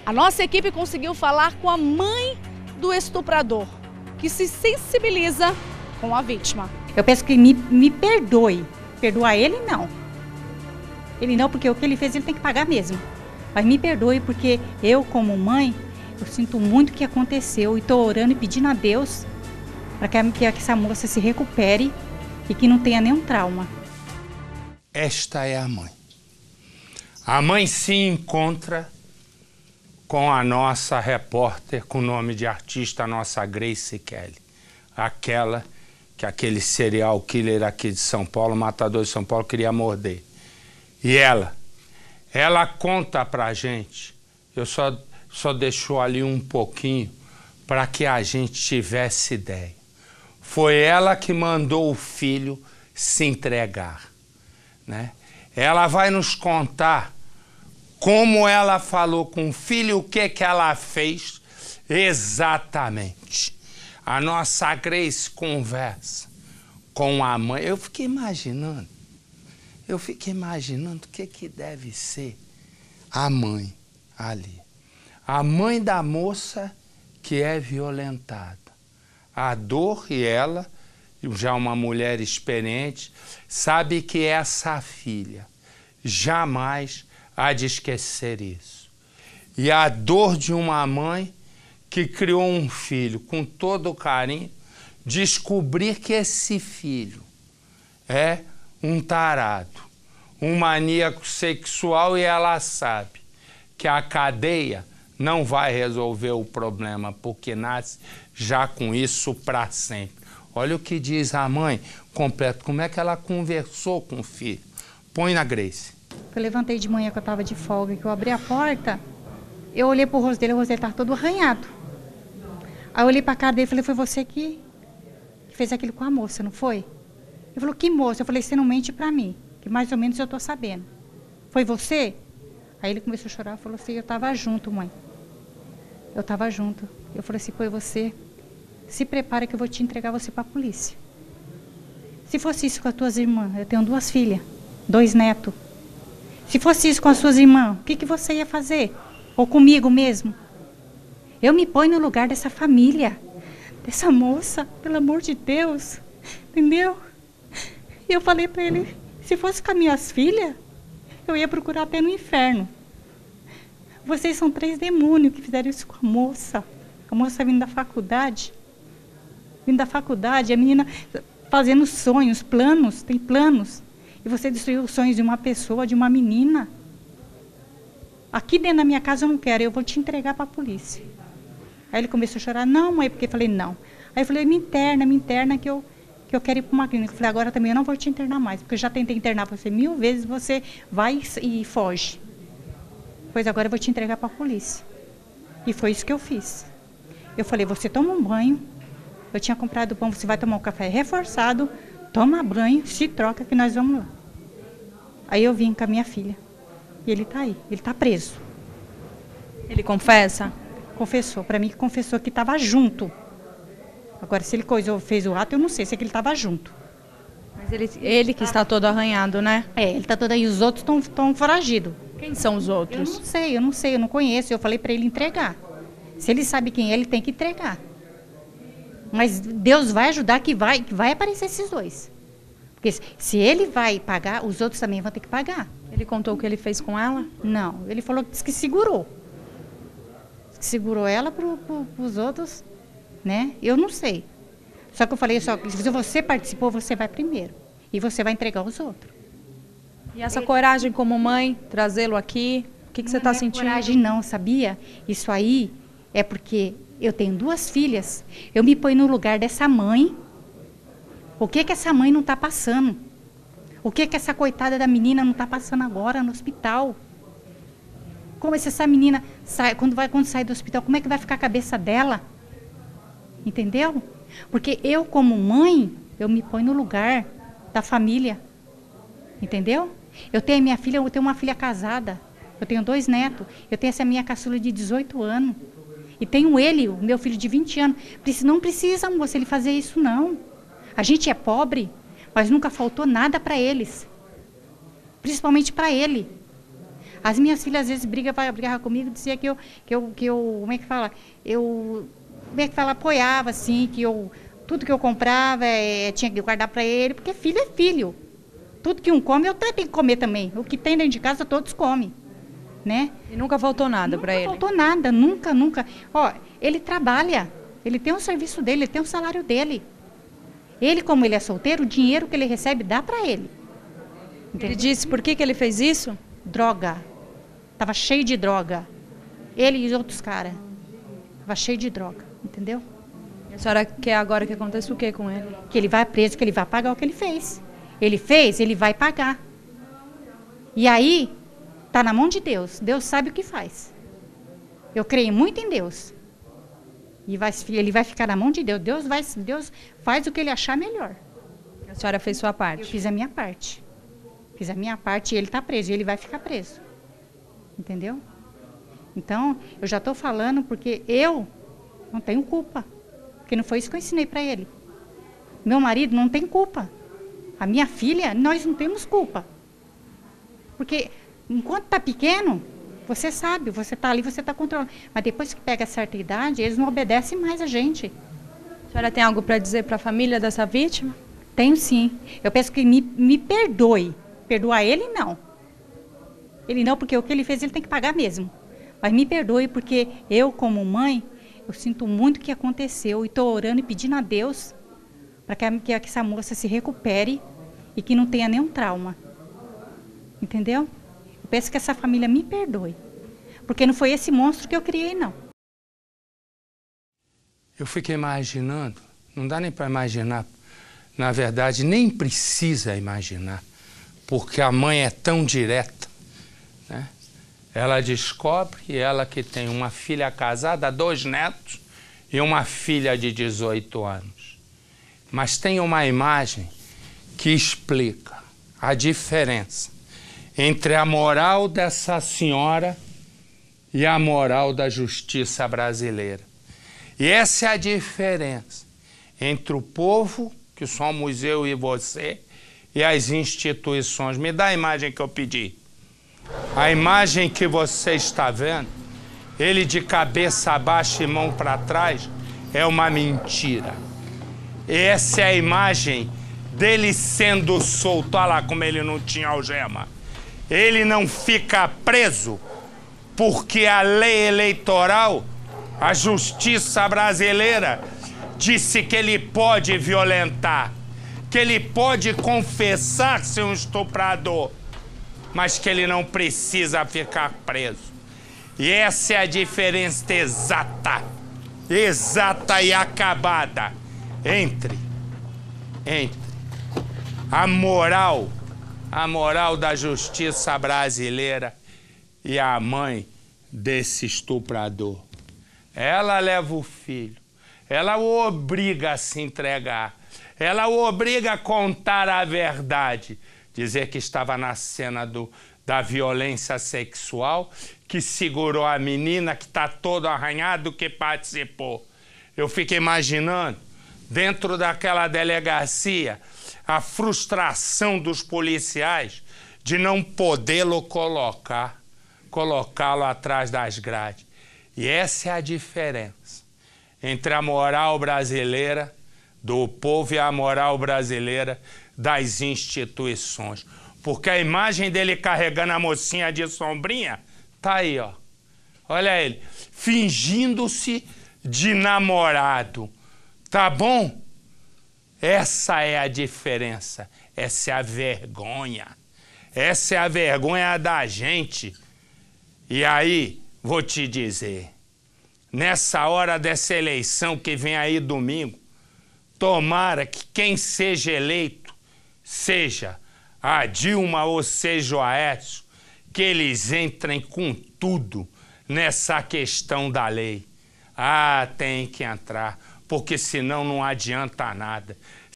A nossa equipe conseguiu falar com a mãe do estuprador, que se sensibiliza com a vítima. Eu peço que me perdoe. Perdoar ele, não. Ele não, porque o que ele fez, ele tem que pagar mesmo. Mas me perdoe, porque eu, como mãe, eu sinto muito o que aconteceu. E estou orando e pedindo a Deus para que essa moça se recupere e que não tenha nenhum trauma. Esta é a mãe. A mãe se encontra com a nossa repórter com o nome de artista, a nossa Grace Kelly. Aquela que aquele serial killer aqui de São Paulo, matador de São Paulo, queria morder. E ela conta pra gente, eu só deixou ali um pouquinho para que a gente tivesse ideia. Foi ela que mandou o filho se entregar, né? Ela vai nos contar como ela falou com o filho, o que ela fez exatamente. A nossa Grace conversa com a mãe. Eu fiquei imaginando o que deve ser a mãe ali. A mãe da moça que é violentada. A dor, e ela, já uma mulher experiente, sabe que essa filha jamais há de esquecer isso. E a dor de uma mãe que criou um filho com todo o carinho, descobrir que esse filho é um tarado, um maníaco sexual, e ela sabe que a cadeia não vai resolver o problema, porque nasce já com isso para sempre. Olha o que diz a mãe completo, como é que ela conversou com o filho. Põe na Grace. Eu levantei de manhã que eu estava de folga, que eu abri a porta, eu olhei pro rosto dele, o rosto dele estava todo arranhado. Aí eu olhei pra cara dele e falei, foi você que fez aquilo com a moça, não foi? Ele falou, que moça? Eu falei, você não mente pra mim, que mais ou menos eu tô sabendo. Foi você? Aí ele começou a chorar e falou assim, eu tava junto, mãe. Eu tava junto. Eu falei assim, foi você? Se prepara que eu vou te entregar você pra polícia. Se fosse isso com as tuas irmãs, eu tenho 2 filhas, 2 netos. Se fosse isso com as suas irmãs, o que você ia fazer? Ou comigo mesmo? Eu me ponho no lugar dessa família, dessa moça, pelo amor de Deus, entendeu? E eu falei para ele, se fosse com as minhas filhas, eu ia procurar até no inferno. Vocês são 3 demônios que fizeram isso com a moça vindo da faculdade. Vindo da faculdade, a menina fazendo sonhos, planos, tem planos. E você destruiu os sonhos de uma pessoa, de uma menina. Aqui dentro da minha casa eu não quero, eu vou te entregar para a polícia. Aí ele começou a chorar, não, mãe, porque eu falei, não. Aí eu falei, me interna que eu quero ir para uma clínica. Eu falei, agora também eu não vou te internar mais, porque eu já tentei internar você 1000 vezes, você vai e foge. Pois agora eu vou te entregar para a polícia. E foi isso que eu fiz. Eu falei, você toma um banho, eu tinha comprado pão, você vai tomar um café reforçado, toma banho, se troca que nós vamos lá. Aí eu vim com a minha filha. E ele está aí, ele está preso. Ele confessa? Confessou, para mim que confessou que estava junto. Agora, se ele fez o ato, eu não sei, sei que ele estava junto. Mas ele que está todo arranhado, né? É, ele está todo aí, os outros estão foragidos. Quem são os outros? Eu não sei, eu não conheço, eu falei para ele entregar. Se ele sabe quem é, ele tem que entregar. Mas Deus vai ajudar que vai aparecer esses 2. Porque se ele vai pagar, os outros também vão ter que pagar. Ele contou o que ele fez com ela? Não, ele falou que segurou. Segurou ela para os outros, né? Eu não sei. Só que eu falei, se você participou, você vai primeiro. E você vai entregar os outros. E essa coragem como mãe, trazê-lo aqui, o que você está sentindo? Não é coragem não, sabia? Isso aí é porque eu tenho 2 filhas. Eu me ponho no lugar dessa mãe. O que essa mãe não está passando? O que essa coitada da menina não está passando agora no hospital? Como se essa menina sai, quando sai do hospital, como é que vai ficar a cabeça dela? Entendeu? Porque eu, como mãe, eu me ponho no lugar da família. Entendeu? Eu tenho minha filha, eu tenho uma filha casada. Eu tenho 2 netos. Eu tenho essa minha caçula de 18 anos. E tenho ele, o meu filho de 20 anos. Não precisa, moça, ele fazer isso, não. A gente é pobre, mas nunca faltou nada para eles. Principalmente para ele. As minhas filhas às vezes brigavam comigo, dizia que eu, como é que fala? Apoiava, assim, tudo que eu comprava, tinha que guardar para ele, porque filho é filho. Tudo que um come, eu tenho que comer também. O que tem dentro de casa, todos comem, né? E nunca faltou nada para ele? Nunca faltou nada, nunca. Ó, ele trabalha, ele tem um serviço dele, ele tem um salário dele. Ele, como ele é solteiro, o dinheiro que ele recebe dá para ele. Entendeu? Ele disse por que ele fez isso? Droga. Tava cheio de droga. Ele e os outros caras. Tava cheio de droga, entendeu? E a senhora quer agora que aconteça o que com ele? Que ele vai preso, que ele vai pagar o que ele fez. Ele fez, ele vai pagar. E aí, tá na mão de Deus. Deus sabe o que faz. Eu creio muito em Deus. E ele vai ficar na mão de Deus. Deus faz o que ele achar melhor. A senhora fez sua parte? Eu fiz a minha parte. Fiz a minha parte e ele está preso. E ele vai ficar preso. Entendeu? Então, eu já estou falando porque eu não tenho culpa. Porque não foi isso que eu ensinei para ele. Meu marido não tem culpa. A minha filha, nós não temos culpa. Porque enquanto está pequeno, você sabe, você está ali, você está controlando. Mas depois que pega certa idade, eles não obedecem mais a gente. A senhora tem algo para dizer para a família dessa vítima? Tenho sim. Eu peço que me perdoe. Perdoar ele, não. Ele não, porque o que ele fez, ele tem que pagar mesmo. Mas me perdoe, porque eu, como mãe, eu sinto muito o que aconteceu. E estou orando e pedindo a Deus para que essa moça se recupere e que não tenha nenhum trauma. Entendeu? Eu peço que essa família me perdoe. Porque não foi esse monstro que eu criei, não. Eu fiquei imaginando, não dá nem para imaginar. Na verdade, nem precisa imaginar, porque a mãe é tão direta, né? Ela descobre, e ela que tem uma filha casada, 2 netos e uma filha de 18 anos. Mas tem uma imagem que explica a diferença entre a moral dessa senhora e a moral da justiça brasileira. E essa é a diferença entre o povo, que somos eu e você, e as instituições. Me dá a imagem que eu pedi. A imagem que você está vendo, ele de cabeça baixa e mão para trás, é uma mentira. Essa é a imagem dele sendo solto. Olha lá como ele não tinha algema. Ele não fica preso porque a lei eleitoral, a justiça brasileira, disse que ele pode violentar, que ele pode confessar ser um estuprador, mas que ele não precisa ficar preso. E essa é a diferença exata e acabada entre a moral da justiça brasileira e a mãe desse estuprador. Ela leva o filho, ela o obriga a se entregar, ela o obriga a contar a verdade, dizer que estava na cena da violência sexual, que segurou a menina, que está todo arranhado, que participou. Eu fico imaginando, dentro daquela delegacia, a frustração dos policiais de não podê-lo colocá-lo atrás das grades. E essa é a diferença entre a moral brasileira do povo e a moral brasileira das instituições. Porque a imagem dele carregando a mocinha de sombrinha tá aí, ó. Olha ele, fingindo-se de namorado. Tá bom? Essa é a diferença. Essa é a vergonha. Essa é a vergonha da gente. E aí, vou te dizer, nessa hora dessa eleição que vem aí domingo, tomara que quem seja eleito seja a Dilma ou seja o Aécio, que eles entrem com tudo nessa questão da lei. Ah, tem que entrar, porque senão não adianta nada.